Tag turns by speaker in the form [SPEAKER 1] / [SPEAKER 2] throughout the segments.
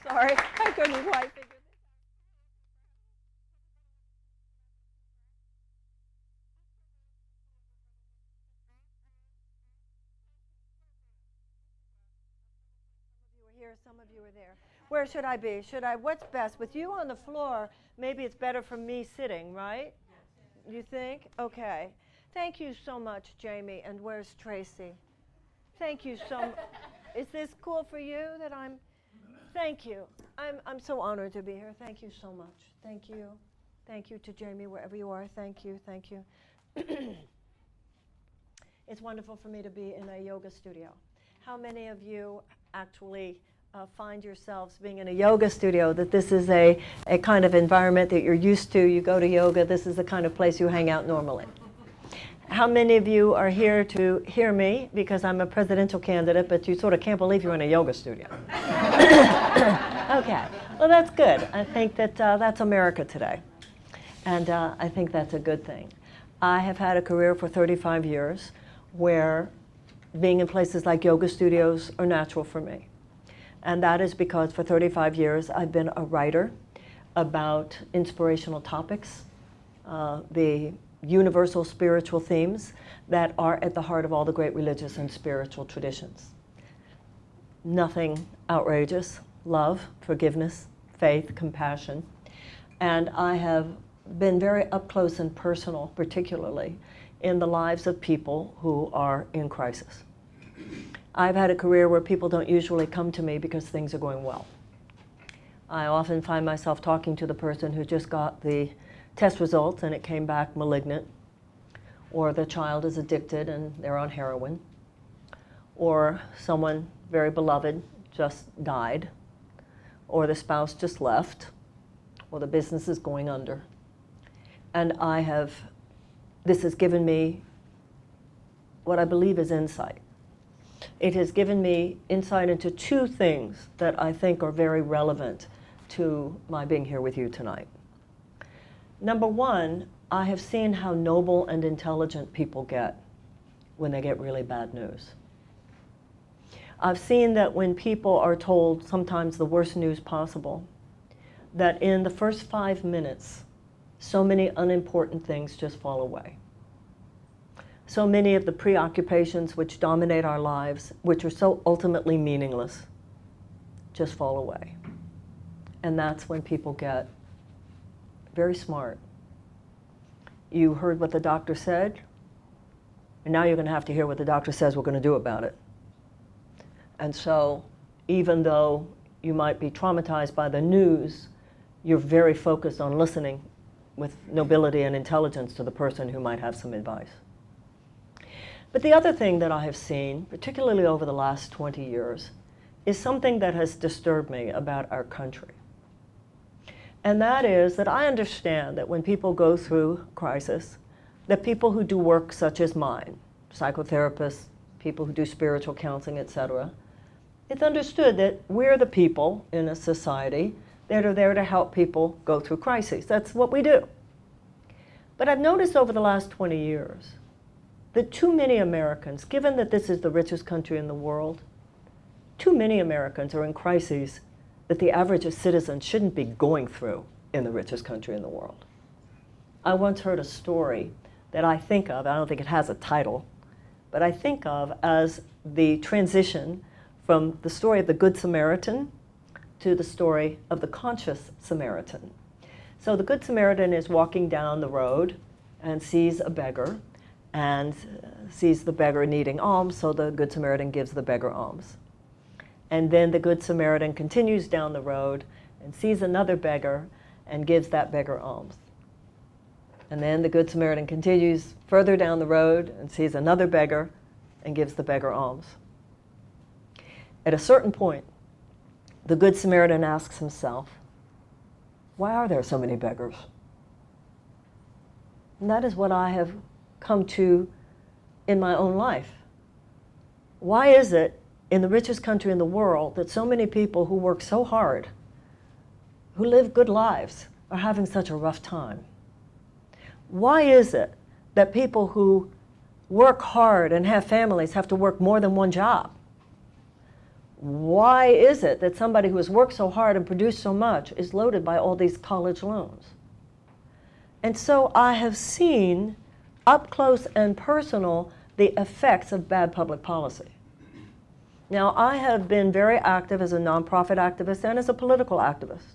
[SPEAKER 1] Sorry, I couldn't quite figure this out. You were here, some of you were there. Where should I be? What's best? With you on the floor, maybe it's better from me sitting, right? You think? Okay. Thank you so much, Jamie. And where's Tracy? Thank you so much. Is this cool for you that I'm? Thank you. I'm so honored to be here. Thank you so much. Thank you. Thank you to Jamie, wherever you are. Thank you. Thank you. It's wonderful for me to be in a yoga studio. How many of you actually find yourselves being in a yoga studio, that this is a kind of environment that you're used to? You go to yoga, this is the kind of place you hang out normally. How many of you are here to hear me because I'm a presidential candidate, but you sort of can't believe you're in a yoga studio? Okay, well that's good. I think that that's America today. And I think that's a good thing. I have had a career for 35 years where being in places like yoga studios are natural for me. And that is because for 35 years I've been a writer about inspirational topics, the universal spiritual themes that are at the heart of all the great religious and spiritual traditions. Nothing outrageous: love, forgiveness, faith, compassion. And I have been very up close and personal, particularly in the lives of people who are in crisis. I've had a career where people don't usually come to me because things are going well. I often find myself talking to the person who just got the test results and it came back malignant, or the child is addicted and they're on heroin, or someone very beloved just died, or the spouse just left, or the business is going under. And this has given me what I believe is insight. It has given me insight into two things that I think are very relevant to my being here with you tonight. Number one, I have seen how noble and intelligent people get when they get really bad news. I've seen that when people are told sometimes the worst news possible, that in the first 5 minutes, so many unimportant things just fall away. So many of the preoccupations which dominate our lives, which are so ultimately meaningless, just fall away. And that's when people get very smart. You heard what the doctor said, and now you're going to have to hear what the doctor says we're going to do about it. And so even though you might be traumatized by the news, you're very focused on listening with nobility and intelligence to the person who might have some advice. But the other thing that I have seen, particularly over the last 20 years, is something that has disturbed me about our country. And that is that I understand that when people go through crisis, that people who do work such as mine, psychotherapists, people who do spiritual counseling, etc., it's understood that we're the people in a society that are there to help people go through crises. That's what we do. But I've noticed over the last 20 years that too many Americans, given that this is the richest country in the world, too many Americans are in crises that the average citizen shouldn't be going through in the richest country in the world. I once heard a story that I think of, I don't think it has a title, but I think of as the transition from the story of the Good Samaritan to the story of the conscious Samaritan. So the Good Samaritan is walking down the road and sees a beggar and sees the beggar needing alms, so the Good Samaritan gives the beggar alms. And then the Good Samaritan continues down the road and sees another beggar and gives that beggar alms. And then the Good Samaritan continues further down the road and sees another beggar and gives the beggar alms. At a certain point, the Good Samaritan asks himself, why are there so many beggars? And that is what I have come to in my own life. Why is it in the richest country in the world that so many people who work so hard, who live good lives, are having such a rough time? Why is it that people who work hard and have families have to work more than one job? Why is it that somebody who has worked so hard and produced so much is loaded by all these college loans? And so I have seen up close and personal the effects of bad public policy. Now, I have been very active as a nonprofit activist and as a political activist.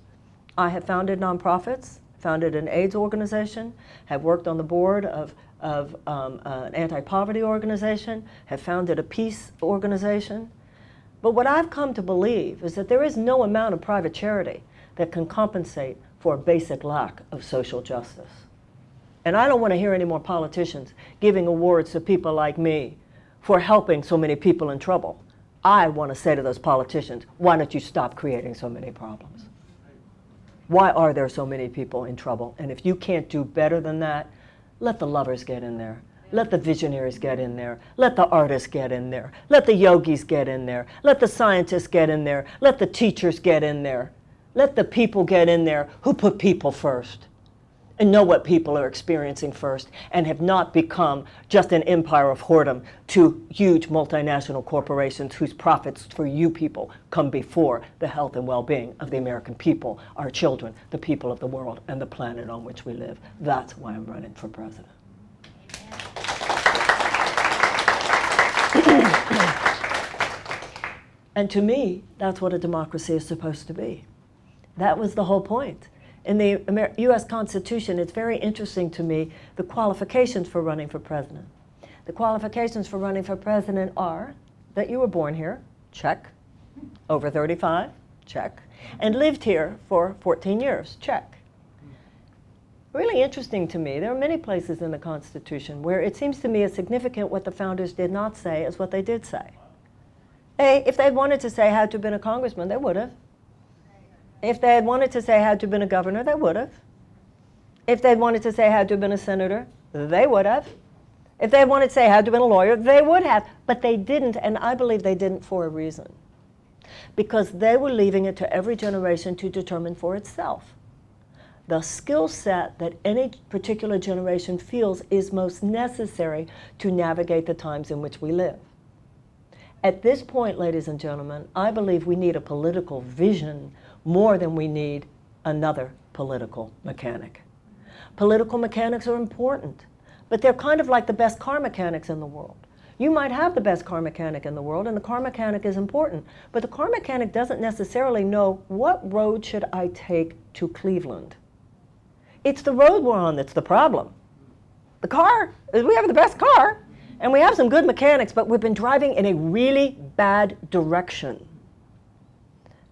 [SPEAKER 1] I have founded nonprofits, founded an AIDS organization, have worked on the board of an anti-poverty organization, have founded a peace organization. But what I've come to believe is that there is no amount of private charity that can compensate for a basic lack of social justice. And I don't want to hear any more politicians giving awards to people like me for helping so many people in trouble. I want to say to those politicians, why don't you stop creating so many problems? Why are there so many people in trouble? And if you can't do better than that, let the lovers get in there. Let the visionaries get in there. Let the artists get in there. Let the yogis get in there. Let the scientists get in there. Let the teachers get in there. Let the people get in there who put people first and know what people are experiencing first and have not become just an empire of whoredom to huge multinational corporations whose profits for you people come before the health and well-being of the American people, our children, the people of the world, and the planet on which we live. That's why I'm running for president. And to me, that's what a democracy is supposed to be. That was the whole point. In the U.S. Constitution, it's very interesting to me, the qualifications for running for president. The qualifications for running for president are that you were born here, check. Over 35, check. And lived here for 14 years, check. Really interesting to me, there are many places in the Constitution where it seems to me as significant what the founders did not say as what they did say. Hey, if they'd wanted to say had to have been a congressman, they would have. If they had wanted to say had to have been a governor, they would have. If they'd wanted to say had to have been a senator, they would have. If they wanted to say had to have been a lawyer, they would have. But they didn't, and I believe they didn't for a reason. Because they were leaving it to every generation to determine for itself the skill set that any particular generation feels is most necessary to navigate the times in which we live. At this point, ladies and gentlemen, I believe we need a political vision more than we need another political mechanic. Political mechanics are important, but they're kind of like the best car mechanics in the world. You might have the best car mechanic in the world, and the car mechanic is important, but the car mechanic doesn't necessarily know what road should I take to Cleveland. It's the road we're on that's the problem. The car, we have the best car, and we have some good mechanics, but we've been driving in a really bad direction.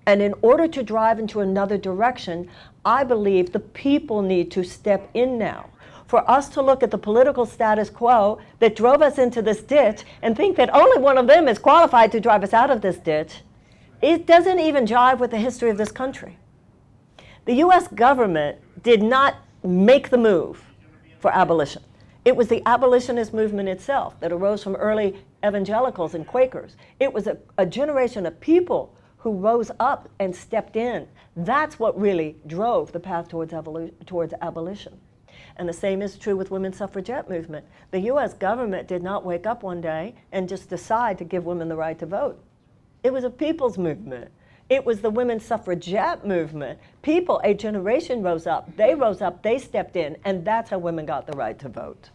[SPEAKER 1] And in order to drive into another direction, I believe the people need to step in now. For us to look at the political status quo that drove us into this ditch and think that only one of them is qualified to drive us out of this ditch, it doesn't even jive with the history of this country. The US government did not make the move for abolition. It was the abolitionist movement itself that arose from early evangelicals and Quakers. It was a generation of people who rose up and stepped in. That's what really drove the path towards abolition. And the same is true with women's suffragette movement. The US government did not wake up one day and just decide to give women the right to vote. It was a people's movement. It was the women's suffragette movement. People, a generation rose up, they stepped in, and that's how women got the right to vote.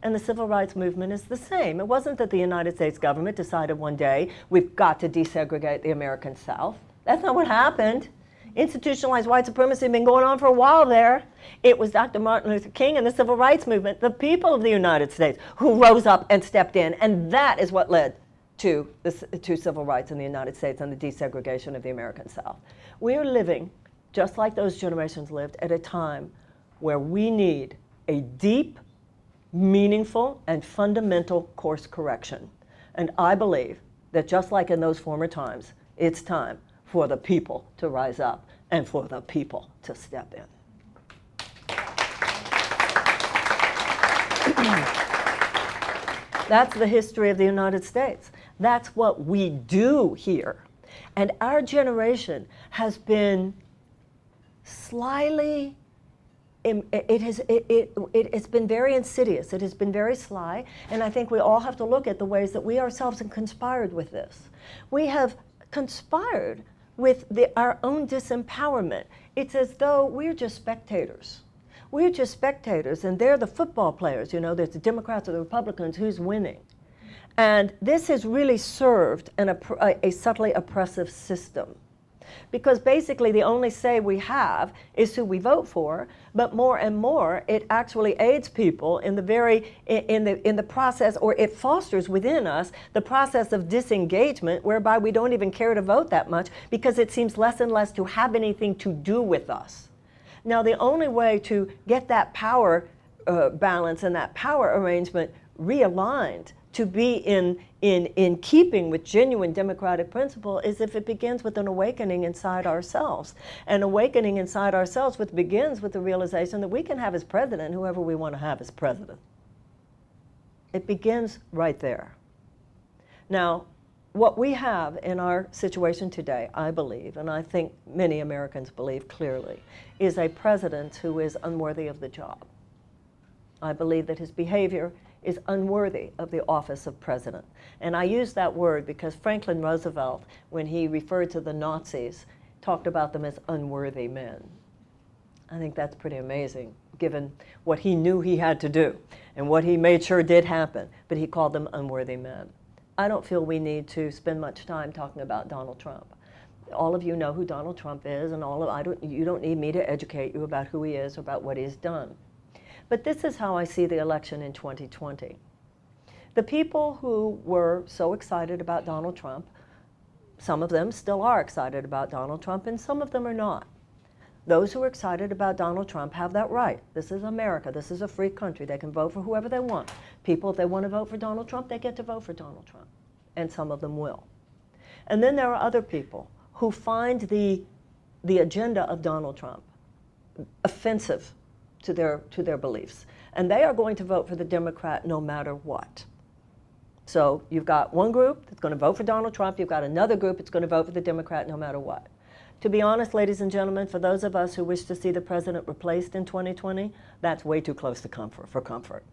[SPEAKER 1] And the civil rights movement is the same. It wasn't that the United States government decided one day we've got to desegregate the American South. That's not what happened. Institutionalized white supremacy had been going on for a while there. It was Dr. Martin Luther King and the civil rights movement, the people of the United States, who rose up and stepped in, and that is what led to civil rights in the United States and the desegregation of the American South. We are living, just like those generations lived, at a time where we need a deep, meaningful, and fundamental course correction. And I believe that just like in those former times, it's time for the people to rise up and for the people to step in. That's the history of the United States. That's what we do here. And our generation has been slyly, it has been very insidious. It has been very sly. And I think we all have to look at the ways that we ourselves have conspired with this. We have conspired with our own disempowerment. It's as though we're just spectators. We're just spectators, and they're the football players. You know, there's the Democrats or the Republicans, who's winning. And this has really served a subtly oppressive system. Because basically the only say we have is who we vote for, but more and more it actually aids people in the process, or it fosters within us the process of disengagement, whereby we don't even care to vote that much because it seems less and less to have anything to do with us. Now the only way to get that power balance and that power arrangement realigned to be in keeping with genuine democratic principle is if it begins with an awakening inside ourselves. An awakening inside ourselves which begins with the realization that we can have as president whoever we want to have as president. It begins right there. Now, what we have in our situation today, I believe, and I think many Americans believe clearly, is a president who is unworthy of the job. I believe that his behavior is unworthy of the office of president. And I use that word because Franklin Roosevelt, when he referred to the Nazis, talked about them as unworthy men. I think that's pretty amazing, given what he knew he had to do and what he made sure did happen, but he called them unworthy men. I don't feel we need to spend much time talking about Donald Trump. All of you know who Donald Trump is, and you don't need me to educate you about who he is or about what he's done. But this is how I see the election in 2020. The people who were so excited about Donald Trump, some of them still are excited about Donald Trump, and some of them are not. Those who are excited about Donald Trump have that right. This is America. This is a free country. They can vote for whoever they want. People, if they want to vote for Donald Trump, they get to vote for Donald Trump. And some of them will. And then there are other people who find the agenda of Donald Trump offensive to their beliefs. And they are going to vote for the Democrat no matter what. So you've got one group that's going to vote for Donald Trump. You've got another group that's going to vote for the Democrat no matter what. To be honest, ladies and gentlemen, for those of us who wish to see the president replaced in 2020, that's way too close to comfort.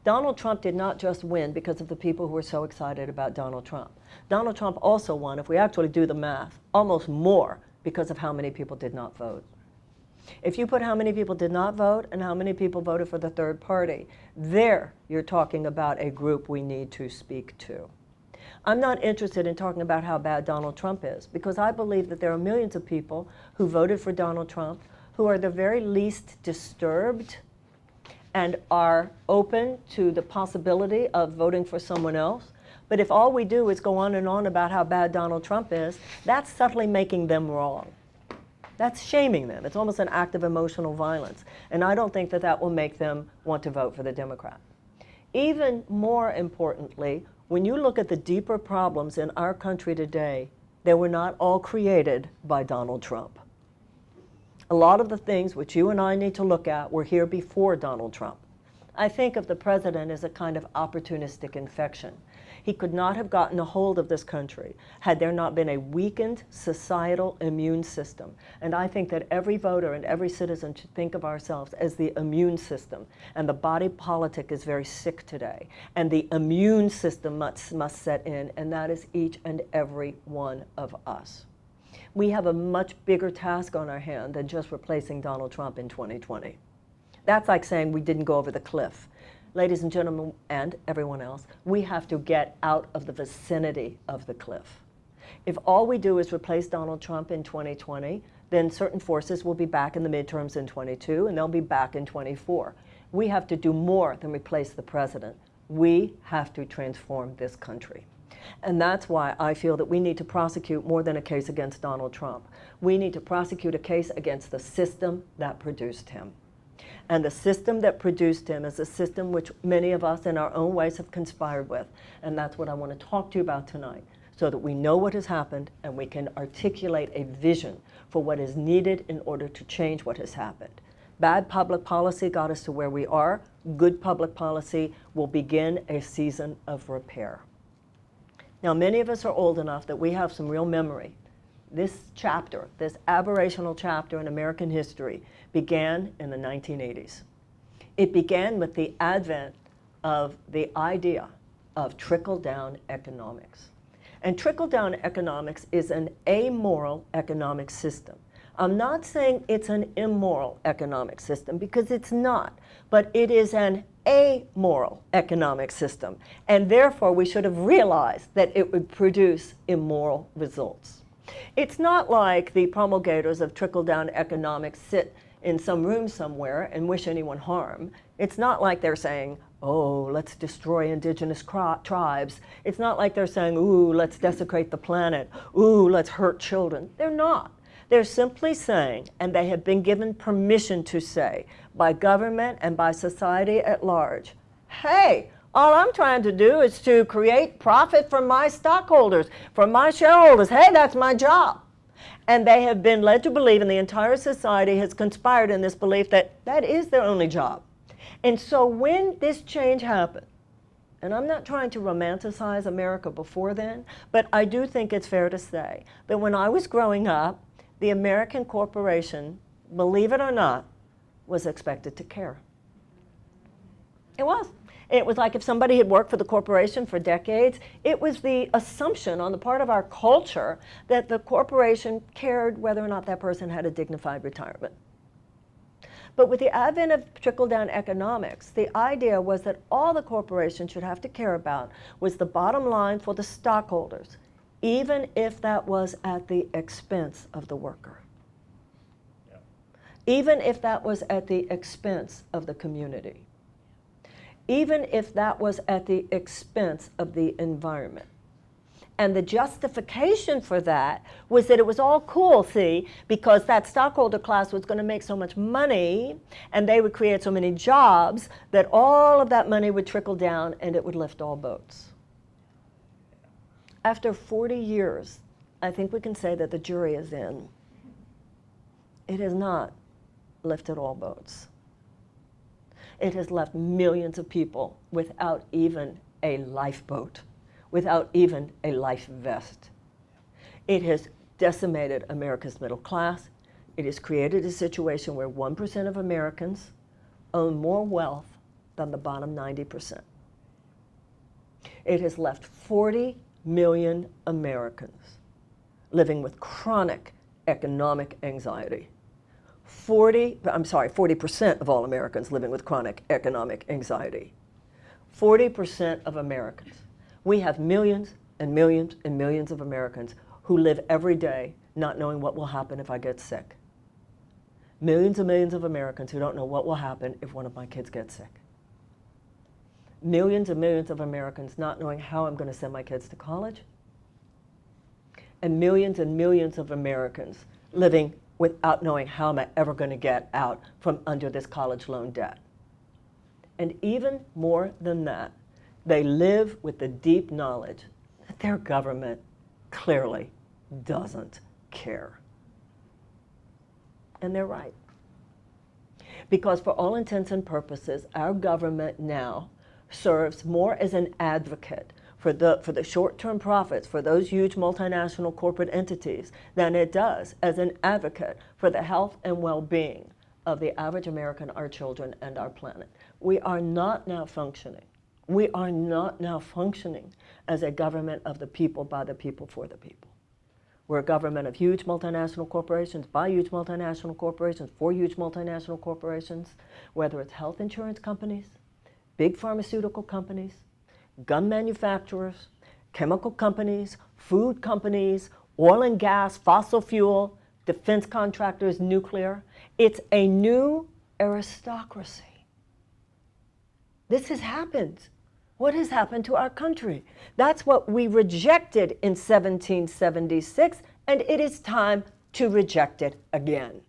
[SPEAKER 1] Donald Trump did not just win because of the people who were so excited about Donald Trump. Donald Trump also won, if we actually do the math, almost more because of how many people did not vote. If you put how many people did not vote and how many people voted for the third party, there you're talking about a group we need to speak to. I'm not interested in talking about how bad Donald Trump is, because I believe that there are millions of people who voted for Donald Trump who are the very least disturbed and are open to the possibility of voting for someone else. But if all we do is go on and on about how bad Donald Trump is, that's subtly making them wrong. That's shaming them. It's almost an act of emotional violence. And I don't think that that will make them want to vote for the Democrat. Even more importantly, when you look at the deeper problems in our country today, they were not all created by Donald Trump. A lot of the things which you and I need to look at were here before Donald Trump. I think of the president as a kind of opportunistic infection. He could not have gotten a hold of this country had there not been a weakened societal immune system. And I think that every voter and every citizen should think of ourselves as the immune system. And the body politic is very sick today. And the immune system must set in, and that is each and every one of us. We have a much bigger task on our hand than just replacing Donald Trump in 2020. That's like saying we didn't go over the cliff. Ladies and gentlemen, and everyone else, we have to get out of the vicinity of the cliff. If all we do is replace Donald Trump in 2020, then certain forces will be back in the midterms in 22, and they'll be back in 24. We have to do more than replace the president. We have to transform this country. And that's why I feel that we need to prosecute more than a case against Donald Trump. We need to prosecute a case against the system that produced him. And the system that produced him is a system which many of us in our own ways have conspired with. And that's what I want to talk to you about tonight, so that we know what has happened and we can articulate a vision for what is needed in order to change what has happened. Bad public policy got us to where we are. Good public policy will begin a season of repair. Now, many of us are old enough that we have some real memory. This chapter, this aberrational chapter in American history, began in the 1980s. It began with the advent of the idea of trickle-down economics. And trickle-down economics is an amoral economic system. I'm not saying it's an immoral economic system, because it's not, but it is an amoral economic system, and therefore we should have realized that it would produce immoral results. It's not like the promulgators of trickle-down economics sit in some room somewhere and wish anyone harm. It's not like they're saying, oh, let's destroy indigenous tribes. It's not like they're saying, ooh, let's desecrate the planet. Ooh, let's hurt children. They're not. They're simply saying, and they have been given permission to say, by government and by society at large, hey, all I'm trying to do is to create profit for my stockholders, for my shareholders. Hey, that's my job. And they have been led to believe, and the entire society has conspired in this belief that that is their only job. And so when this change happened, and I'm not trying to romanticize America before then, but I do think it's fair to say that when I was growing up, the American corporation, believe it or not, was expected to care. It was. It was like if somebody had worked for the corporation for decades, it was the assumption on the part of our culture that the corporation cared whether or not that person had a dignified retirement. But with the advent of trickle-down economics, the idea was that all the corporation should have to care about was the bottom line for the stockholders, even if that was at the expense of the worker. Yeah. Even if that was at the expense of the community. Even if that was at the expense of the environment. And the justification for that was that it was all cool, see, because that stockholder class was going to make so much money and they would create so many jobs that all of that money would trickle down and it would lift all boats. After 40 years, I think we can say that the jury is in. It has not lifted all boats. It has left millions of people without even a lifeboat, without even a life vest. It has decimated America's middle class. It has created a situation where 1% of Americans own more wealth than the bottom 90%. It has left 40 million Americans living with chronic economic anxiety. 40% of all Americans living with chronic economic anxiety. 40% of Americans. We have millions and millions and millions of Americans who live every day not knowing what will happen if I get sick. Millions and millions of Americans who don't know what will happen if one of my kids gets sick. Millions and millions of Americans not knowing how I'm going to send my kids to college. And millions of Americans living without knowing how am I ever going to get out from under this college loan debt. And even more than that, they live with the deep knowledge that their government clearly doesn't care. And they're right. Because for all intents and purposes, our government now serves more as an advocate for the short-term profits for those huge multinational corporate entities than it does as an advocate for the health and well-being of the average American, our children, and our planet. We are not now functioning. We are not now functioning as a government of the people, by the people, for the people. We're a government of huge multinational corporations, by huge multinational corporations, for huge multinational corporations, whether it's health insurance companies, big pharmaceutical companies, gun manufacturers, chemical companies, food companies, oil and gas, fossil fuel, defense contractors, nuclear. It's a new aristocracy. This has happened. What has happened to our country? That's what we rejected in 1776, and it is time to reject it again.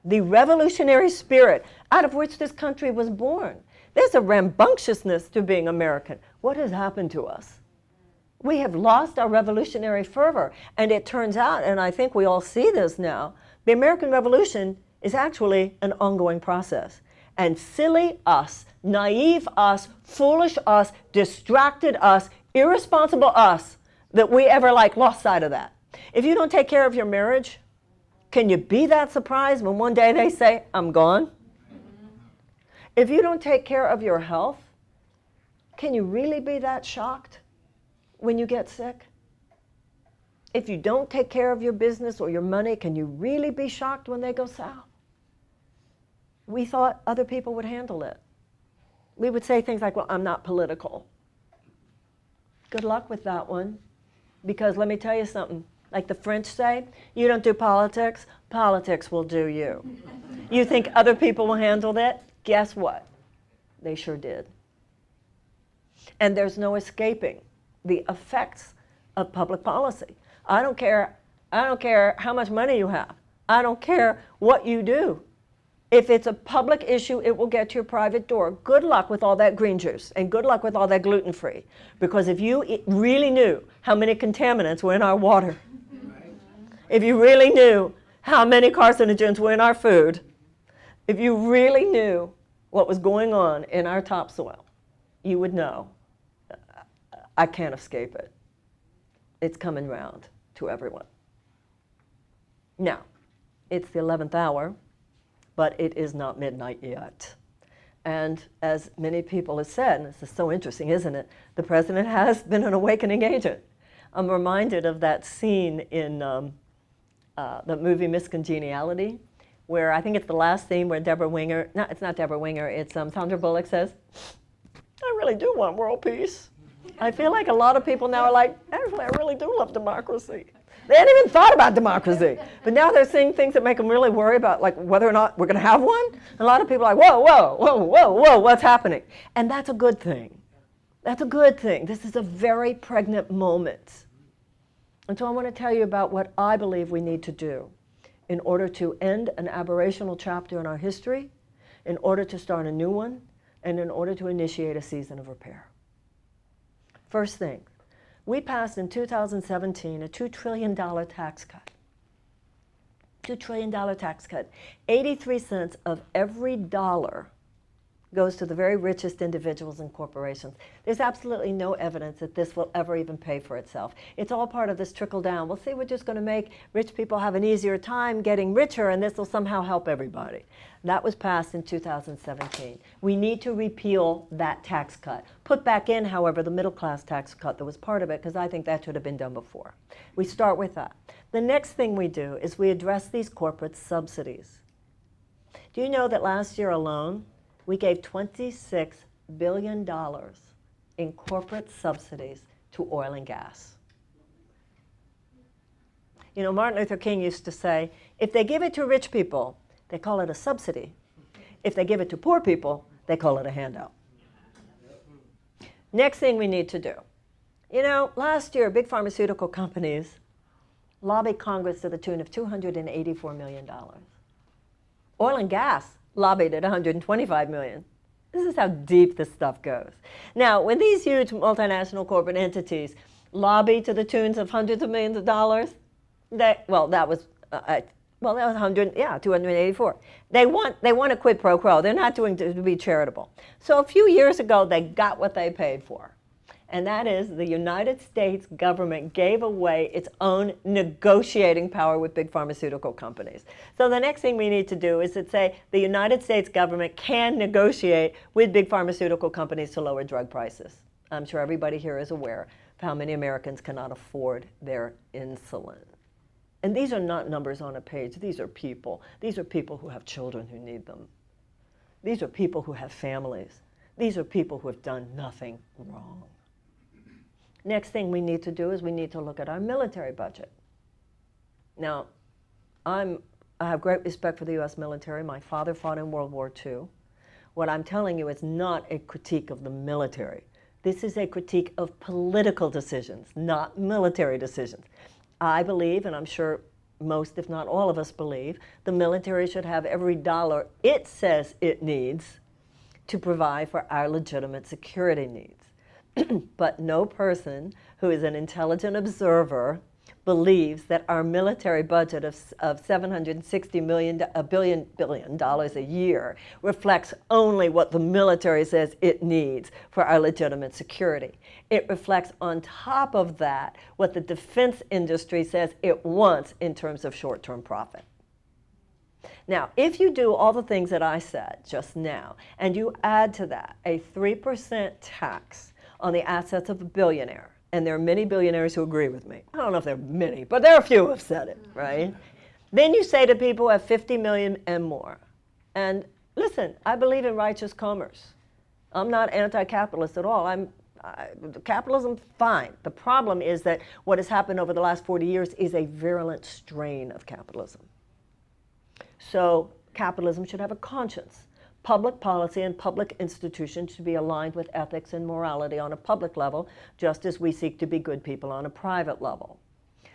[SPEAKER 1] The revolutionary spirit out of which this country was born. There's a rambunctiousness to being American. What has happened to us? We have lost our revolutionary fervor, and it turns out, and I think we all see this now, the American Revolution is actually an ongoing process. And silly us, naive us, foolish us, distracted us, irresponsible us, that we ever lost sight of that. If you don't take care of your marriage, can you be that surprised when one day they say, I'm gone? If you don't take care of your health, can you really be that shocked when you get sick? If you don't take care of your business or your money, can you really be shocked when they go south? We thought other people would handle it. We would say things like, well, I'm not political. Good luck with that one. Because let me tell you something, like the French say, you don't do politics, politics will do you. You think other people will handle that? Guess what? They sure did. And there's no escaping the effects of public policy. I don't care how much money you have. I don't care what you do. If it's a public issue, it will get to your private door. Good luck with all that green juice, and good luck with all that gluten-free. Because if you really knew how many contaminants were in our water, if you really knew how many carcinogens were in our food, if you really knew what was going on in our topsoil, you would know, I can't escape it. It's coming round to everyone. Now, it's the 11th hour. But it is not midnight yet. And as many people have said, and this is so interesting, isn't it? The president has been an awakening agent. I'm reminded of that scene in the movie Miss Congeniality, where I think it's the last scene where Deborah Winger, no, it's not Deborah Winger, it's Sandra Bullock says, I really do want world peace. I feel like a lot of people now are like, actually, I really do love democracy. They hadn't even thought about democracy. But now they're seeing things that make them really worry about like whether or not we're going to have one. And a lot of people are like, whoa, whoa, whoa, whoa, whoa, what's happening? And that's a good thing. That's a good thing. This is a very pregnant moment. And so I want to tell you about what I believe we need to do in order to end an aberrational chapter in our history, in order to start a new one, and in order to initiate a season of repair. First thing, we passed in 2017 a $2 trillion tax cut. $2 trillion tax cut. 83 cents of every dollar goes to the very richest individuals and corporations. There's absolutely no evidence that this will ever even pay for itself. It's all part of this trickle down. We'll see, we're just going to make rich people have an easier time getting richer, and this will somehow help everybody. That was passed in 2017. We need to repeal that tax cut. Put back in, however, the middle class tax cut that was part of it, because I think that should have been done before. We start with that. The next thing we do is we address these corporate subsidies. Do you know that last year alone, we gave $26 billion in corporate subsidies to oil and gas? You know, Martin Luther King used to say, if they give it to rich people, they call it a subsidy. If they give it to poor people, they call it a handout. Next thing we need to do. You know, last year, big pharmaceutical companies lobbied Congress to the tune of $284 million. Oil and gas lobbied at $125 million. This is how deep this stuff goes. Now, when these huge multinational corporate entities lobby to the tunes of hundreds of millions of dollars, that was 284. They want a quid pro quo. They're not doing to be charitable. So a few years ago, they got what they paid for. And that is the United States government gave away its own negotiating power with big pharmaceutical companies. So the next thing we need to do is to say the United States government can negotiate with big pharmaceutical companies to lower drug prices. I'm sure everybody here is aware of how many Americans cannot afford their insulin. And these are not numbers on a page. These are people. These are people who have children who need them. These are people who have families. These are people who have done nothing wrong. Next thing we need to do is we need to look at our military budget. Now, I have great respect for the U.S. military. My father fought in World War II. What I'm telling you is not a critique of the military. This is a critique of political decisions, not military decisions. I believe, and I'm sure most, if not all of us believe, the military should have every dollar it says it needs to provide for our legitimate security needs. But no person who is an intelligent observer believes that our military budget of $760 billion a year reflects only what the military says it needs for our legitimate security. It reflects on top of that what the defense industry says it wants in terms of short-term profit. Now, if you do all the things that I said just now, and you add to that a 3% tax on the assets of a billionaire, and there are many billionaires who agree with me. I don't know if there are many, but there are a few who have said it, right? Then you say to people who have 50 million and more, and listen, I believe in righteous commerce. I'm not anti-capitalist at all. Capitalism, fine. The problem is that what has happened over the last 40 years is a virulent strain of capitalism. So capitalism should have a conscience. Public policy and public institutions should be aligned with ethics and morality on a public level, just as we seek to be good people on a private level.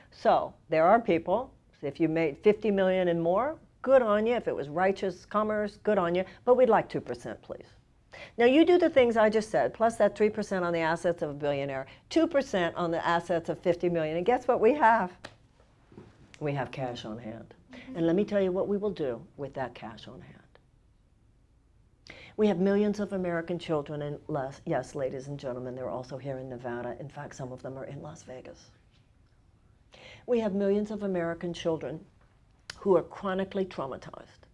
[SPEAKER 1] So there are people, if you made 50 million and more, good on you. If it was righteous commerce, good on you. But we'd like 2%, please. Now you do the things I just said, plus that 3% on the assets of a billionaire, 2% on the assets of 50 million, and guess what we have? We have cash on hand. And let me tell you what we will do with that cash on hand. We have millions of American children, and yes, ladies and gentlemen, they're also here in Nevada. In fact, some of them are in Las Vegas. We have millions of American children who are chronically traumatized.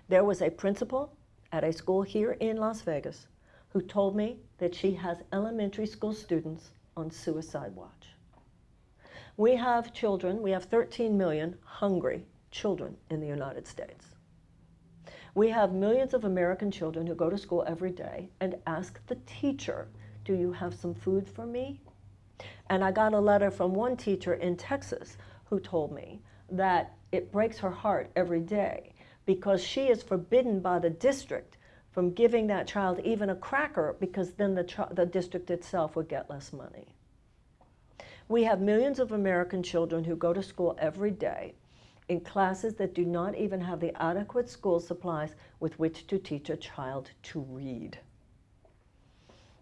[SPEAKER 1] There was a principal at a school here in Las Vegas who told me that she has elementary school students on suicide watch. We have children, we have 13 million hungry children in the United States. We have millions of American children who go to school every day and ask the teacher, do you have some food for me? And I got a letter from one teacher in Texas who told me that it breaks her heart every day because she is forbidden by the district from giving that child even a cracker because then the district itself would get less money. We have millions of American children who go to school every day in classes that do not even have the adequate school supplies with which to teach a child to read.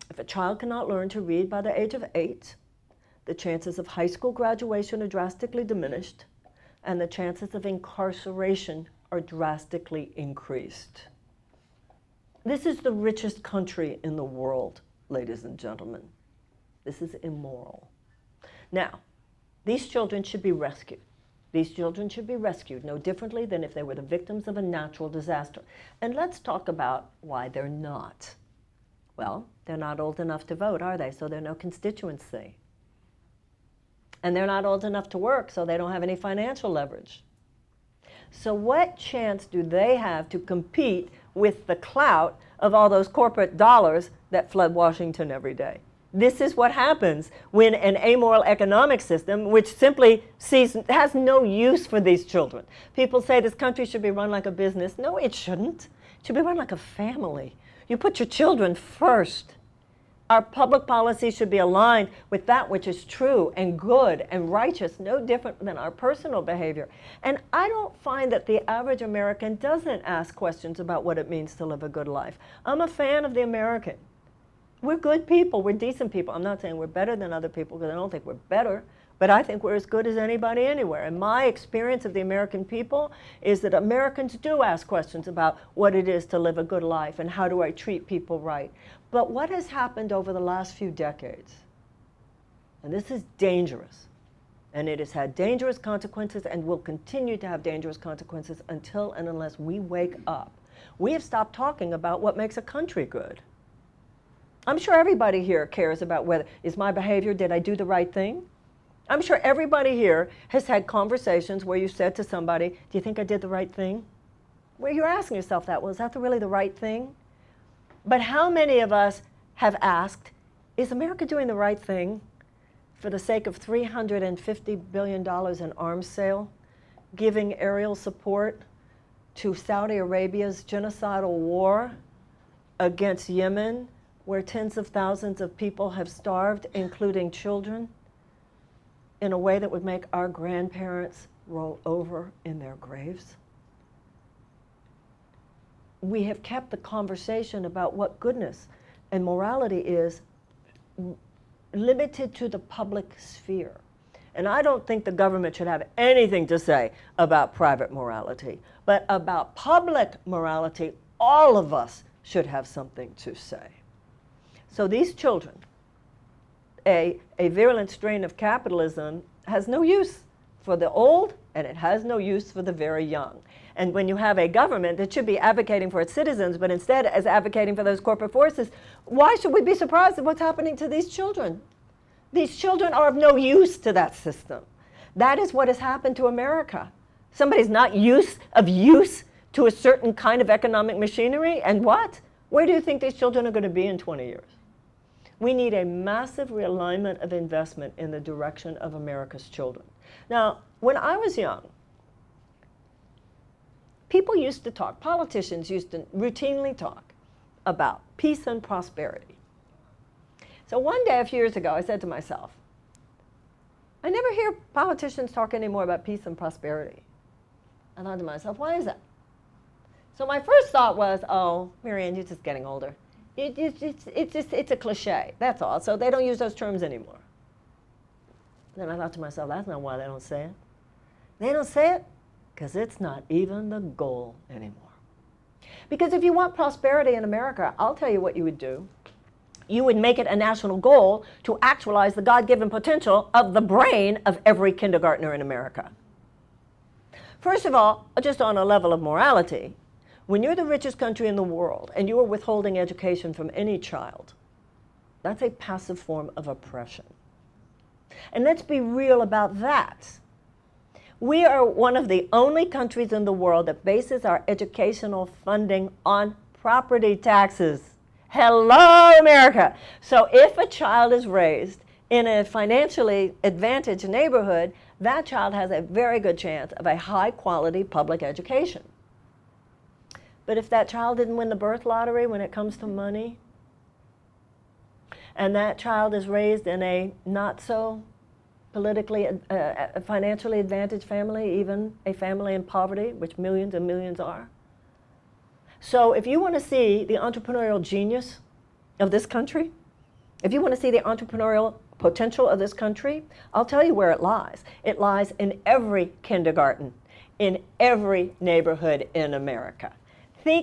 [SPEAKER 1] If a child cannot learn to read by the age of 8, the chances of high school graduation are drastically diminished, and the chances of incarceration are drastically increased. This is the richest country in the world, ladies and gentlemen. This is immoral. Now, these children should be rescued. These children should be rescued no differently than if they were the victims of a natural disaster. And let's talk about why they're not. Well, they're not old enough to vote, are they? So they're no constituency. And they're not old enough to work, so they don't have any financial leverage. So what chance do they have to compete with the clout of all those corporate dollars that flood Washington every day? This is what happens when an amoral economic system, which simply has no use for these children. People say this country should be run like a business. No, it shouldn't. It should be run like a family. You put your children first. Our public policy should be aligned with that which is true and good and righteous, no different than our personal behavior. And I don't find that the average American doesn't ask questions about what it means to live a good life. I'm a fan of the American. We're good people, we're decent people. I'm not saying we're better than other people because I don't think we're better, but I think we're as good as anybody anywhere. And my experience of the American people is that Americans do ask questions about what it is to live a good life and how do I treat people right. But what has happened over the last few decades, and this is dangerous, and it has had dangerous consequences and will continue to have dangerous consequences until and unless we wake up. We have stopped talking about what makes a country good. I'm sure everybody here cares about whether, is my behavior, did I do the right thing? I'm sure everybody here has had conversations where you said to somebody, do you think I did the right thing? Where you're asking yourself that, well, is that really the right thing? But how many of us have asked, is America doing the right thing for the sake of $350 billion in arms sale, giving aerial support to Saudi Arabia's genocidal war against Yemen, where tens of thousands of people have starved, including children, in a way that would make our grandparents roll over in their graves? We have kept the conversation about what goodness and morality is limited to the public sphere. And I don't think the government should have anything to say about private morality, but about public morality, all of us should have something to say. So these children, a virulent strain of capitalism has no use for the old, and it has no use for the very young. And when you have a government that should be advocating for its citizens, but instead is advocating for those corporate forces, why should we be surprised at what's happening to these children? These children are of no use to that system. That is what has happened to America. Somebody's not use to a certain kind of economic machinery, and what? Where do you think these children are going to be in 20 years? We need a massive realignment of investment in the direction of America's children. Now, when I was young, people used to talk, politicians used to routinely talk about peace and prosperity. So one day, a few years ago, I said to myself, I never hear politicians talk anymore about peace and prosperity. I thought to myself, why is that? So my first thought was, oh, Marianne, you're just getting older. It's a cliche, that's all. So they don't use those terms anymore. Then I thought to myself, that's not why they don't say it. They don't say it because it's not even the goal anymore. Because if you want prosperity in America, I'll tell you what you would do. You would make it a national goal to actualize the God-given potential of the brain of every kindergartner in America. First of all, just on a level of morality, when you're the richest country in the world and you are withholding education from any child, that's a passive form of oppression. And let's be real about that. We are one of the only countries in the world that bases our educational funding on property taxes. Hello, America. So if a child is raised in a financially advantaged neighborhood, that child has a very good chance of a high-quality public education. But if that child didn't win the birth lottery when it comes to money, and that child is raised in a not so politically, financially advantaged family, even a family in poverty, which millions and millions are. So if you want to see the entrepreneurial genius of this country, if you want to see the entrepreneurial potential of this country, I'll tell you where it lies. It lies in every kindergarten, in every neighborhood in America.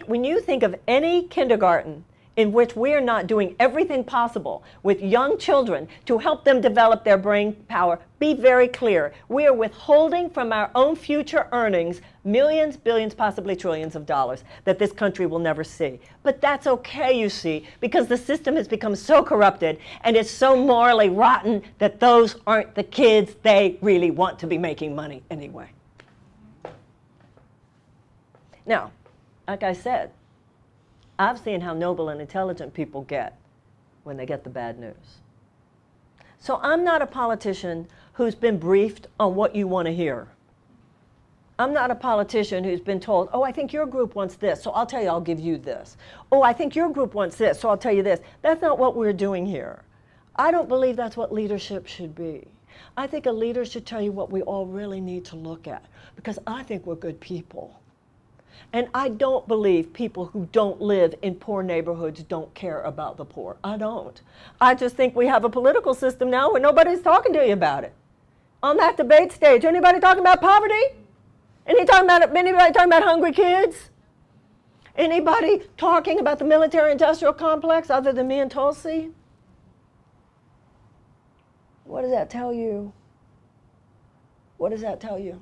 [SPEAKER 1] When you think of any kindergarten in which we are not doing everything possible with young children to help them develop their brain power, be very clear. We are withholding from our own future earnings millions, billions, possibly trillions of dollars that this country will never see. But that's okay, you see, because the system has become so corrupted and is so morally rotten that those aren't the kids they really want to be making money anyway. Now, like I said, I've seen how noble and intelligent people get when they get the bad news. So I'm not a politician who's been briefed on what you want to hear. I'm not a politician who's been told, oh, I think your group wants this, so I'll tell you I'll give you this. Oh, I think your group wants this, so I'll tell you this. That's not what we're doing here. I don't believe that's what leadership should be. I think a leader should tell you what we all really need to look at, because I think we're good people. And I don't believe people who don't live in poor neighborhoods don't care about the poor. I don't. I just think we have a political system now where nobody's talking to you about it. On that debate stage, anybody talking about poverty? Anybody talking about hungry kids? Anybody talking about the military-industrial complex other than me and Tulsi? What does that tell you? What does that tell you?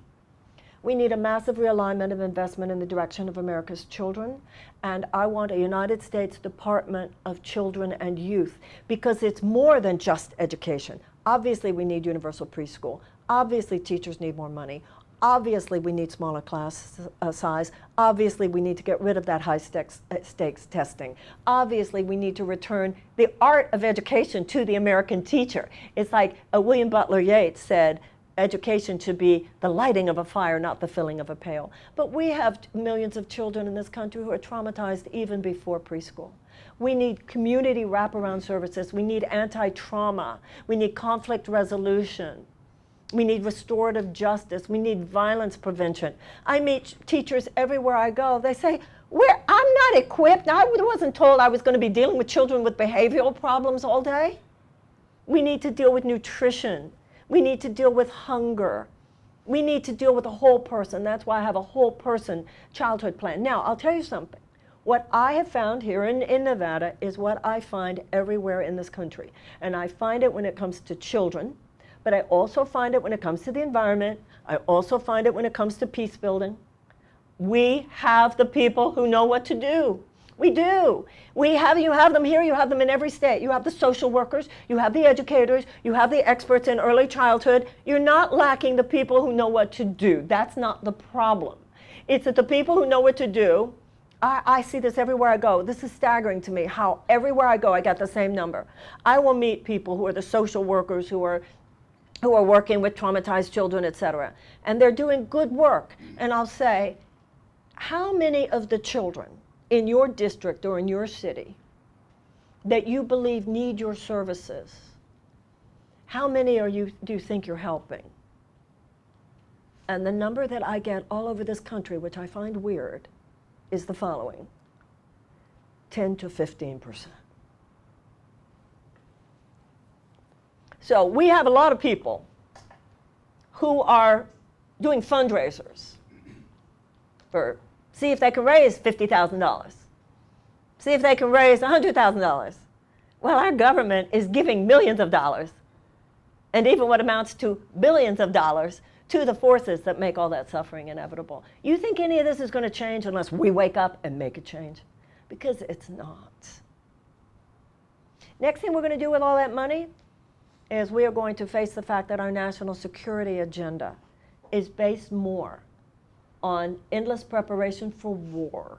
[SPEAKER 1] We need a massive realignment of investment in the direction of America's children, and I want a United States Department of Children and Youth, because it's more than just education. Obviously, we need universal preschool. Obviously, teachers need more money. Obviously, we need smaller class size. Obviously, we need to get rid of that high-stakes testing. Obviously, we need to return the art of education to the American teacher. It's like William Butler Yeats said, education should be the lighting of a fire, not the filling of a pail. But we have millions of children in this country who are traumatized even before preschool. We need community wraparound services. We need anti-trauma. We need conflict resolution. We need restorative justice. We need violence prevention. I meet teachers everywhere I go. They say, I'm not equipped. I wasn't told I was going to be dealing with children with behavioral problems all day. We need to deal with nutrition. We need to deal with hunger. We need to deal with the whole person. That's why I have a whole person childhood plan. Now, I'll tell you something. What I have found here in Nevada is what I find everywhere in this country. And I find it when it comes to children, but I also find it when it comes to the environment. I also find it when it comes to peace building. We have the people who know what to do. We do. You have them here, you have them in every state. You have the social workers, you have the educators, you have the experts in early childhood. You're not lacking the people who know what to do. That's not the problem. It's that the people who know what to do, I see this everywhere I go. This is staggering to me how everywhere I go I get the same number. I will meet people who are the social workers who are working with traumatized children, etc. And they're doing good work. And I'll say, how many of the children in your district or in your city that you believe need your services, how many do you think you're helping? And the number that I get all over this country, which I find weird, is the following: 10 to 15%. So we have a lot of people who are doing fundraisers for, see if they can raise $50,000. See if they can raise $100,000. Well, our government is giving millions of dollars, and even what amounts to billions of dollars, to the forces that make all that suffering inevitable. You think any of this is going to change unless we wake up and make a change? Because it's not. Next thing we're going to do with all that money is we are going to face the fact that our national security agenda is based more on endless preparation for war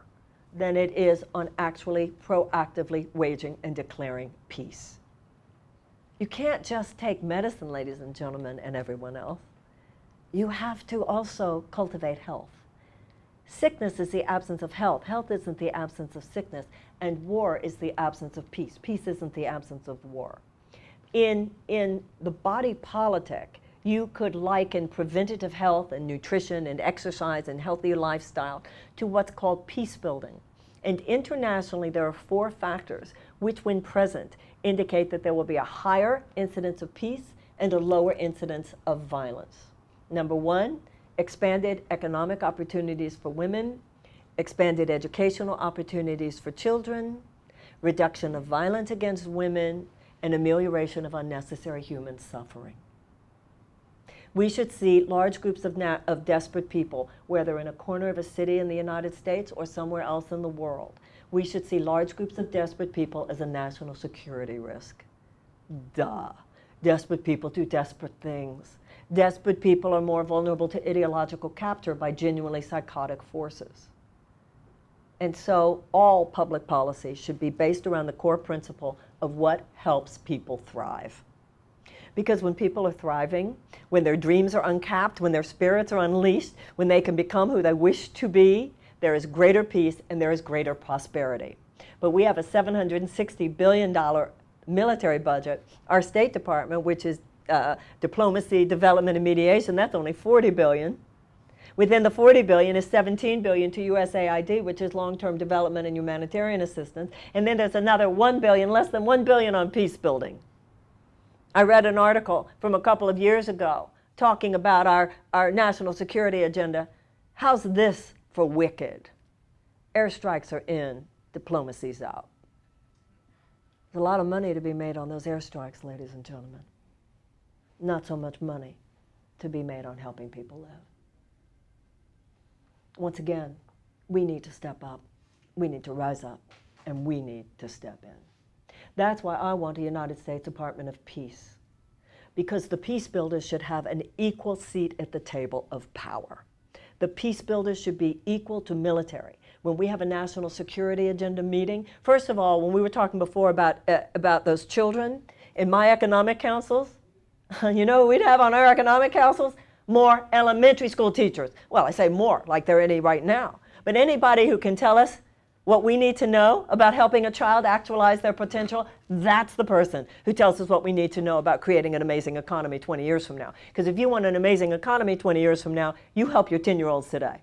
[SPEAKER 1] than it is on actually proactively waging and declaring peace. You can't just take medicine, ladies and gentlemen, and everyone else. You have to also cultivate health. Sickness is the absence of health. Health isn't the absence of sickness. And war is the absence of peace. Peace isn't the absence of war. In the body politic, you could liken preventative health and nutrition and exercise and healthy lifestyle to what's called peace building. And internationally, there are 4 factors which, when present, indicate that there will be a higher incidence of peace and a lower incidence of violence. Number 1, expanded economic opportunities for women, expanded educational opportunities for children, reduction of violence against women, and amelioration of unnecessary human suffering. We should see large groups of desperate people, whether in a corner of a city in the United States or somewhere else in the world. We should see large groups of desperate people as a national security risk. Duh. Desperate people do desperate things. Desperate people are more vulnerable to ideological capture by genuinely psychotic forces. And so all public policy should be based around the core principle of what helps people thrive. Because when people are thriving, when their dreams are uncapped, when their spirits are unleashed, when they can become who they wish to be, there is greater peace and there is greater prosperity. But we have a $760 billion military budget. Our State Department, which is diplomacy, development, and mediation, that's only $40 billion. Within the $40 billion is $17 billion to USAID, which is long-term development and humanitarian assistance. And then there's another $1 billion, less than $1 billion on peace building. I read an article from a couple of years ago talking about our national security agenda. How's this for wicked? Airstrikes are in, diplomacy's out. There's a lot of money to be made on those airstrikes, ladies and gentlemen. Not so much money to be made on helping people live. Once again, we need to step up, we need to rise up, and we need to step in. That's why I want a United States Department of Peace, because the peace builders should have an equal seat at the table of power. The peace builders should be equal to military. When we have a national security agenda meeting, first of all, when we were talking before about those children, in my economic councils, you know what we'd have on our economic councils? More elementary school teachers. Well, I say more, like there are any right now. But anybody who can tell us what we need to know about helping a child actualize their potential, that's the person who tells us what we need to know about creating an amazing economy 20 years from now. Because if you want an amazing economy 20 years from now, you help your 10-year-olds today.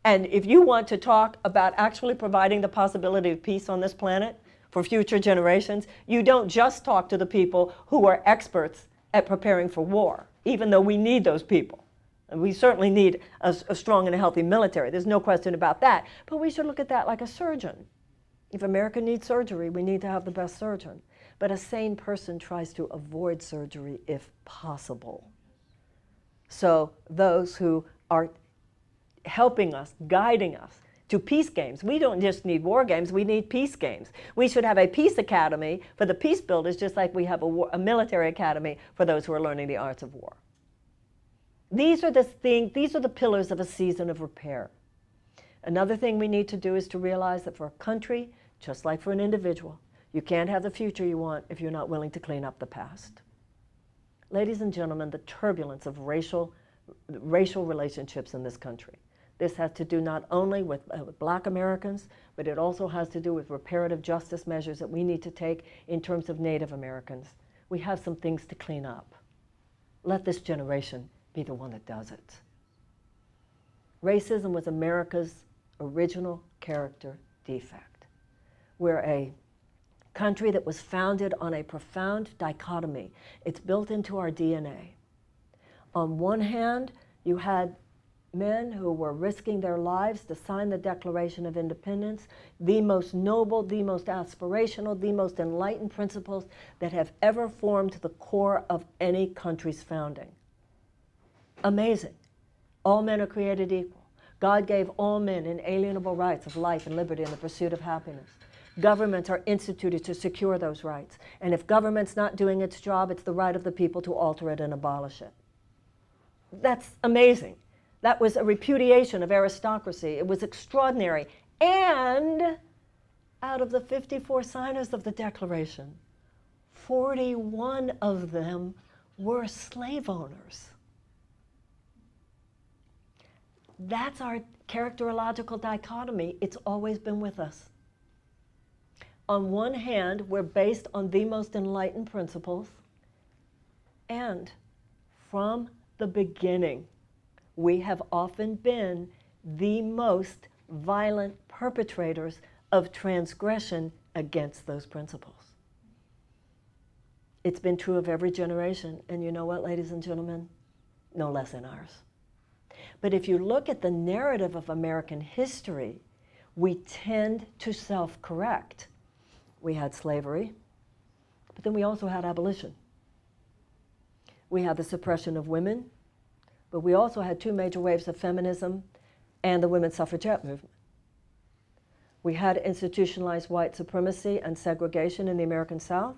[SPEAKER 1] And if you want to talk about actually providing the possibility of peace on this planet for future generations, you don't just talk to the people who are experts at preparing for war, even though we need those people. And we certainly need a strong and a healthy military. There's no question about that. But we should look at that like a surgeon. If America needs surgery, we need to have the best surgeon. But a sane person tries to avoid surgery if possible. So those who are helping us, guiding us to peace games. We don't just need war games, we need peace games. We should have a peace academy for the peace builders, just like we have a military academy for those who are learning the arts of war. These are the pillars of a season of repair. Another thing we need to do is to realize that for a country, just like for an individual, you can't have the future you want if you're not willing to clean up the past. Ladies and gentlemen, the turbulence of racial relationships in this country. This has to do not only with Black Americans, but it also has to do with reparative justice measures that we need to take in terms of Native Americans. We have some things to clean up. Let this generation be the one that does it. Racism was America's original character defect. We're a country that was founded on a profound dichotomy. It's built into our DNA. On one hand, you had men who were risking their lives to sign the Declaration of Independence, the most noble, the most aspirational, the most enlightened principles that have ever formed the core of any country's founding. Amazing. All men are created equal. God gave all men inalienable rights of life and liberty and the pursuit of happiness. Governments are instituted to secure those rights. And if government's not doing its job, it's the right of the people to alter it and abolish it. That's amazing. That was a repudiation of aristocracy. It was extraordinary. And out of the 54 signers of the Declaration, 41 of them were slave owners. That's our characterological dichotomy. It's always been with us. On one hand, we're based on the most enlightened principles, and from the beginning, we have often been the most violent perpetrators of transgression against those principles. It's been true of every generation, and you know what, ladies and gentlemen? No less in ours. But if you look at the narrative of American history, we tend to self-correct. We had slavery, but then we also had abolition. We had the suppression of women, but we also had two major waves of feminism and the women's suffragette movement. We had institutionalized white supremacy and segregation in the American South,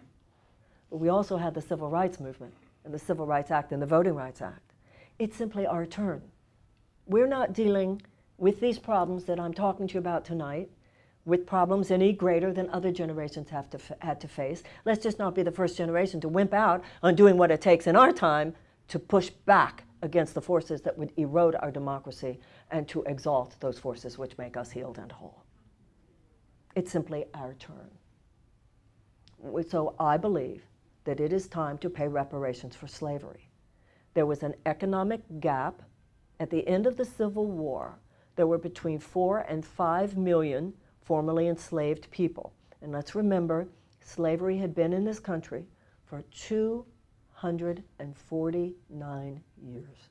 [SPEAKER 1] but we also had the Civil Rights Movement and the Civil Rights Act and the Voting Rights Act. It's simply our turn. We're not dealing with these problems that I'm talking to you about tonight, with problems any greater than other generations had to face. Let's just not be the first generation to wimp out on doing what it takes in our time to push back against the forces that would erode our democracy and to exalt those forces which make us healed and whole. It's simply our turn. So I believe that it is time to pay reparations for slavery. There was an economic gap. At the end of the Civil War, there were between 4 and 5 million formerly enslaved people. And let's remember, slavery had been in this country for 249 years.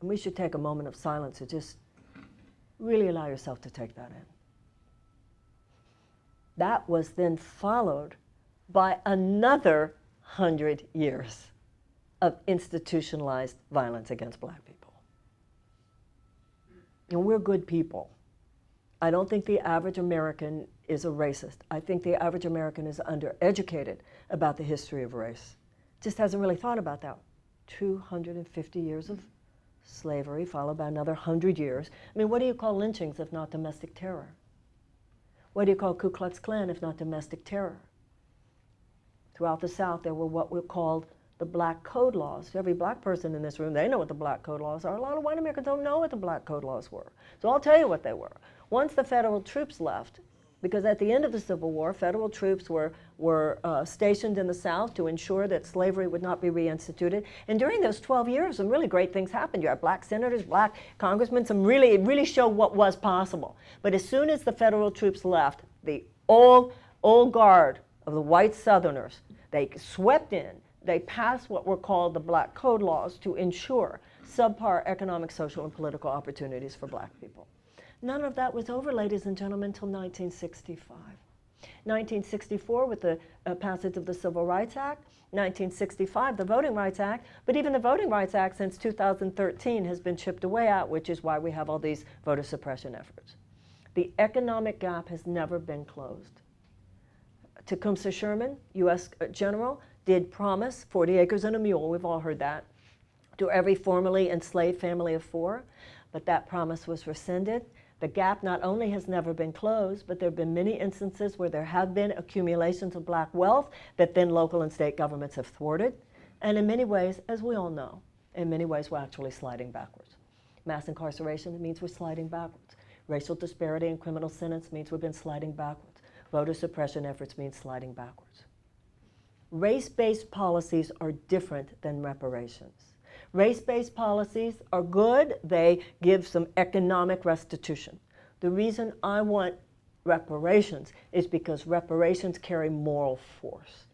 [SPEAKER 1] And we should take a moment of silence to just really allow yourself to take that in. That was then followed by another 100 years of institutionalized violence against Black people. And we're good people. I don't think the average American is a racist. I think the average American is undereducated about the history of race. Just hasn't really thought about that. 250 years of slavery, followed by another 100 years. I mean, what do you call lynchings if not domestic terror? What do you call Ku Klux Klan if not domestic terror? Throughout the South, there were what were called the Black Code Laws. Every Black person in this room, they know what the Black Code Laws are. A lot of white Americans don't know what the Black Code Laws were. So I'll tell you what they were. Once the federal troops left, because at the end of the Civil War, federal troops were stationed in the South to ensure that slavery would not be reinstituted. And during those 12 years, some really great things happened. You had Black senators, Black congressmen, it really showed what was possible. But as soon as the federal troops left, the old guard of the white Southerners, they swept in. They passed what were called the Black Code Laws to ensure subpar economic, social, and political opportunities for Black people. None of that was over, ladies and gentlemen, until 1965. 1964 with the passage of the Civil Rights Act, 1965 the Voting Rights Act, but even the Voting Rights Act since 2013 has been chipped away at, which is why we have all these voter suppression efforts. The economic gap has never been closed. Tecumseh Sherman, U.S. General, did promise 40 acres and a mule, we've all heard that, to every formerly enslaved family of 4, but that promise was rescinded. The gap not only has never been closed, but there have been many instances where there have been accumulations of black wealth that then local and state governments have thwarted. And in many ways, as we all know, in many ways we're actually sliding backwards. Mass incarceration means we're sliding backwards. Racial disparity in criminal sentence means we've been sliding backwards. Voter suppression efforts mean sliding backwards. Race-based policies are different than reparations. Race-based policies are good. They give some economic restitution. The reason I want reparations is because reparations carry moral force.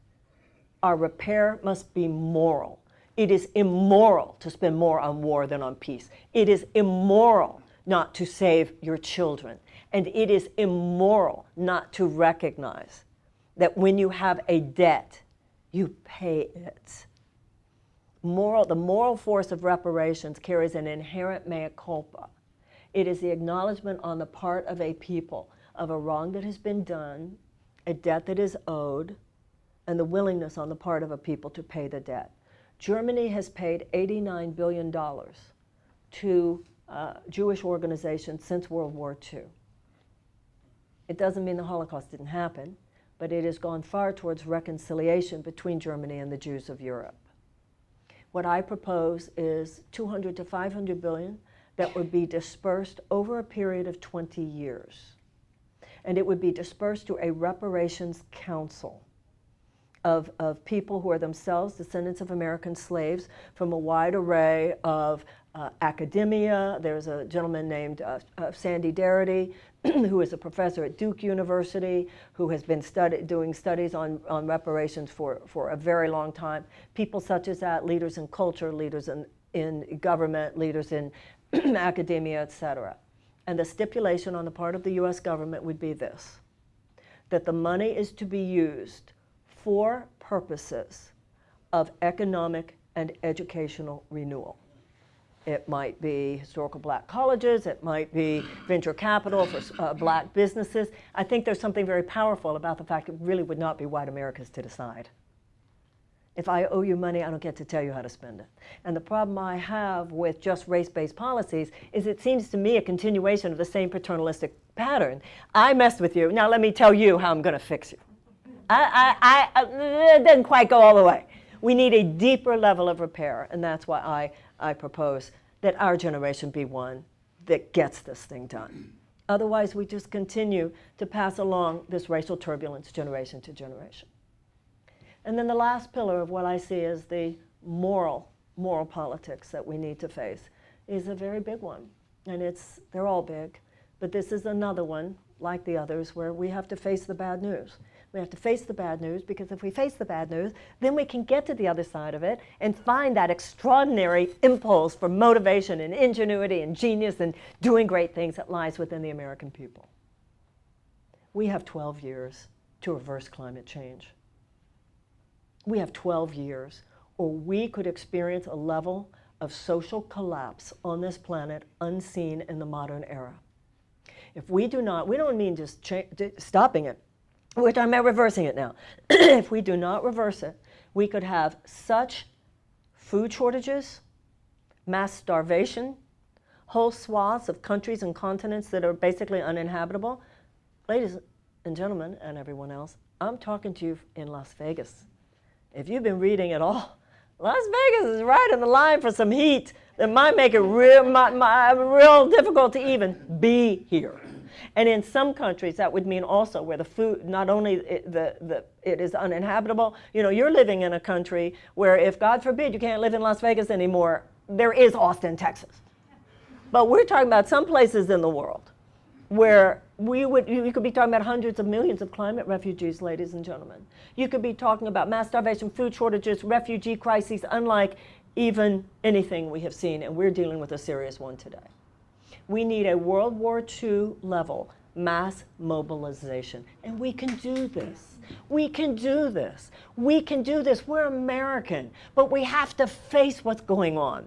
[SPEAKER 1] Our repair must be moral. It is immoral to spend more on war than on peace. It is immoral not to save your children. And it is immoral not to recognize that when you have a debt, you pay it. The moral force of reparations carries an inherent mea culpa. It is the acknowledgement on the part of a people of a wrong that has been done, a debt that is owed, and the willingness on the part of a people to pay the debt. Germany has paid $89 billion to Jewish organizations since World War II. It doesn't mean the Holocaust didn't happen, but it has gone far towards reconciliation between Germany and the Jews of Europe. What I propose is 200 to 500 billion that would be dispersed over a period of 20 years. And it would be dispersed to a reparations council of people who are themselves descendants of American slaves from a wide array of academia. There's a gentleman named Sandy Darity, who is a professor at Duke University, who has been doing studies on reparations for a very long time. People such as that, leaders in culture, leaders in government, leaders in academia, et cetera. And the stipulation on the part of the US government would be this, that the money is to be used for purposes of economic and educational renewal. It might be historical black colleges, it might be venture capital for black businesses. I think there's something very powerful about the fact it really would not be white America's to decide. If I owe you money, I don't get to tell you how to spend it. And the problem I have with just race-based policies is it seems to me a continuation of the same paternalistic pattern. I messed with you, now let me tell you how I'm gonna fix you. It doesn't quite go all the way. We need a deeper level of repair, and that's why I propose that our generation be one that gets this thing done. Otherwise, we just continue to pass along this racial turbulence generation to generation. And then the last pillar of what I see as the moral politics that we need to face is a very big one. And they're all big, but this is another one, like the others, where we have to face the bad news. We have to face the bad news, because if we face the bad news, then we can get to the other side of it and find that extraordinary impulse for motivation and ingenuity and genius and doing great things that lies within the American people. We have 12 years to reverse climate change. We have 12 years, or we could experience a level of social collapse on this planet unseen in the modern era. If we do not, we don't mean just stopping it. We're talking about reversing it now. If we do not reverse it, we could have such food shortages, mass starvation, whole swaths of countries and continents that are basically uninhabitable. Ladies and gentlemen, and everyone else, I'm talking to you in Las Vegas. If you've been reading at all, Las Vegas is right in the line for some heat that might make it real difficult to even be here. And in some countries, that would mean also where the food, not only it is uninhabitable, you're living in a country where if, God forbid, you can't live in Las Vegas anymore, there is Austin, Texas. But we're talking about some places in the world where you could be talking about hundreds of millions of climate refugees, ladies and gentlemen. You could be talking about mass starvation, food shortages, refugee crises, unlike even anything we have seen, and we're dealing with a serious one today. We need a World War II level mass mobilization. And we can do this. We can do this. We can do this. We're American, but we have to face what's going on.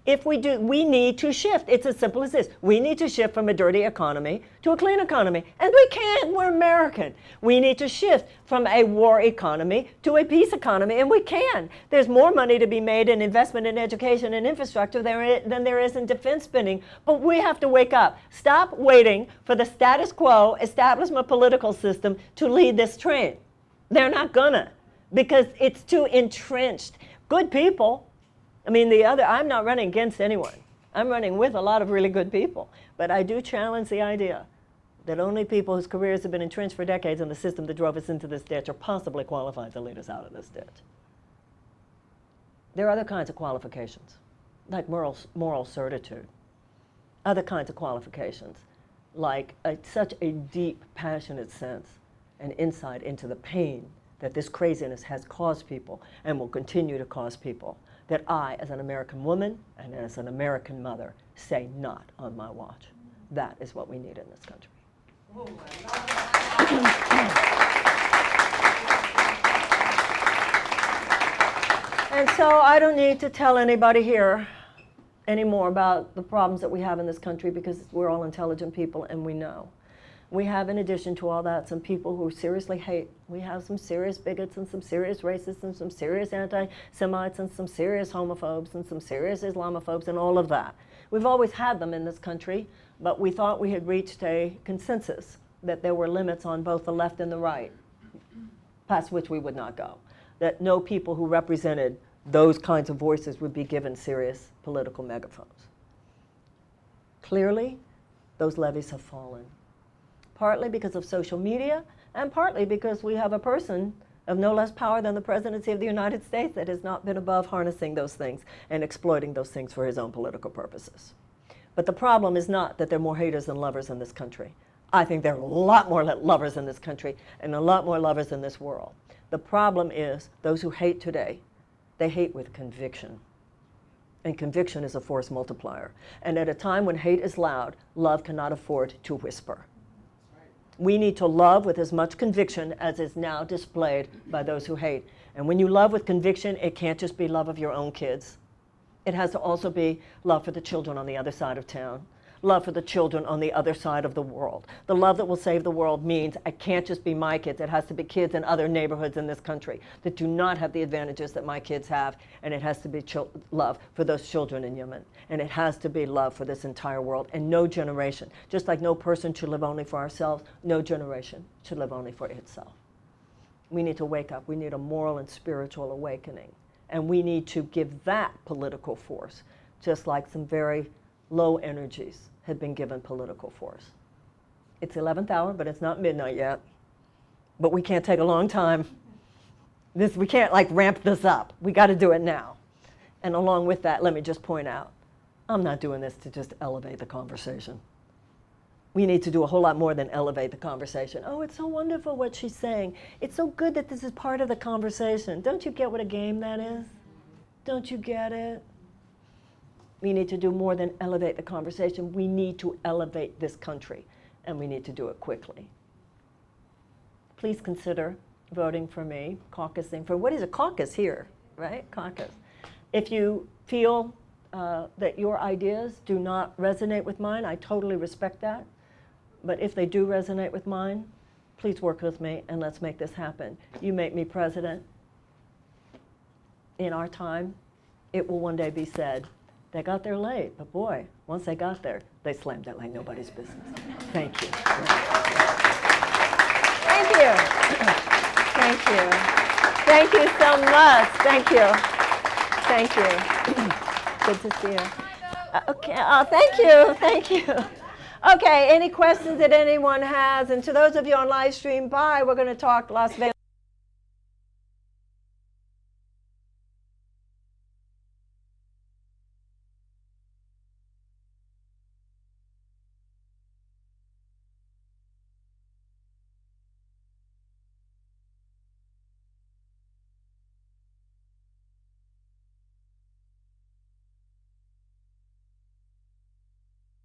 [SPEAKER 1] If we do, we need to shift. It's as simple as this. We need to shift from a dirty economy to a clean economy. And we can. We're American. We need to shift from a war economy to a peace economy. And we can. There's more money to be made in investment in education and infrastructure than there is in defense spending. But we have to wake up. Stop waiting for the status quo establishment political system to lead this train. They're not gonna, because it's too entrenched. Good people. I mean, I'm not running against anyone. I'm running with a lot of really good people. But I do challenge the idea that only people whose careers have been entrenched for decades in the system that drove us into this ditch are possibly qualified to lead us out of this ditch. There are other kinds of qualifications, like moral certitude. Other kinds of qualifications, like such a deep, passionate sense and insight into the pain that this craziness has caused people and will continue to cause people, that I, as an American woman and as an American mother, say not on my watch. That is what we need in this country. And so I don't need to tell anybody here anymore about the problems that we have in this country, because we're all intelligent people and we know. We have, in addition to all that, some people who seriously hate. We have some serious bigots and some serious racists and some serious anti-Semites and some serious homophobes and some serious Islamophobes and all of that. We've always had them in this country, but we thought we had reached a consensus that there were limits on both the left and the right, past which we would not go. That no people who represented those kinds of voices would be given serious political megaphones. Clearly, those levees have fallen. Partly because of social media, and partly because we have a person of no less power than the presidency of the United States that has not been above harnessing those things and exploiting those things for his own political purposes. But the problem is not that there are more haters than lovers in this country. I think there are a lot more lovers in this country and a lot more lovers in this world. The problem is those who hate today, they hate with conviction. And conviction is a force multiplier. And at a time when hate is loud, love cannot afford to whisper. We need to love with as much conviction as is now displayed by those who hate. And when you love with conviction, it can't just be love of your own kids. It has to also be love for the children on the other side of town, love for the children on the other side of the world. The love that will save the world means it can't just be my kids. It has to be kids in other neighborhoods in this country that do not have the advantages that my kids have. And it has to be love for those children in Yemen. And it has to be love for this entire world. And no generation, just like no person should live only for ourselves, no generation should live only for itself. We need to wake up. We need a moral and spiritual awakening. And we need to give that political force, just like some very low energies had been given political force. It's 11th hour, but it's not midnight yet. But we can't take a long time. We can't like ramp this up. We got to do it now. And along with that, let me just point out, I'm not doing this to just elevate the conversation. We need to do a whole lot more than elevate the conversation. Oh, it's so wonderful what she's saying. It's so good that this is part of the conversation. Don't you get what a game that is? Don't you get it? We need to do more than elevate the conversation. We need to elevate this country, and we need to do it quickly. Please consider voting for me, caucusing for, what is a caucus here, right? Caucus. If you feel that your ideas do not resonate with mine, I totally respect that. But if they do resonate with mine, please work with me and let's make this happen. You make me president. In our time, it will one day be said, they got there late, but boy, once they got there, they slammed it like nobody's business. Thank you. Thank you. Thank you. Thank you so much. Thank you. Thank you. Good to see you. Okay. Oh, thank you. Thank you. Okay. Any questions that anyone has? And to those of you on live stream, bye. We're going to talk Las Vegas.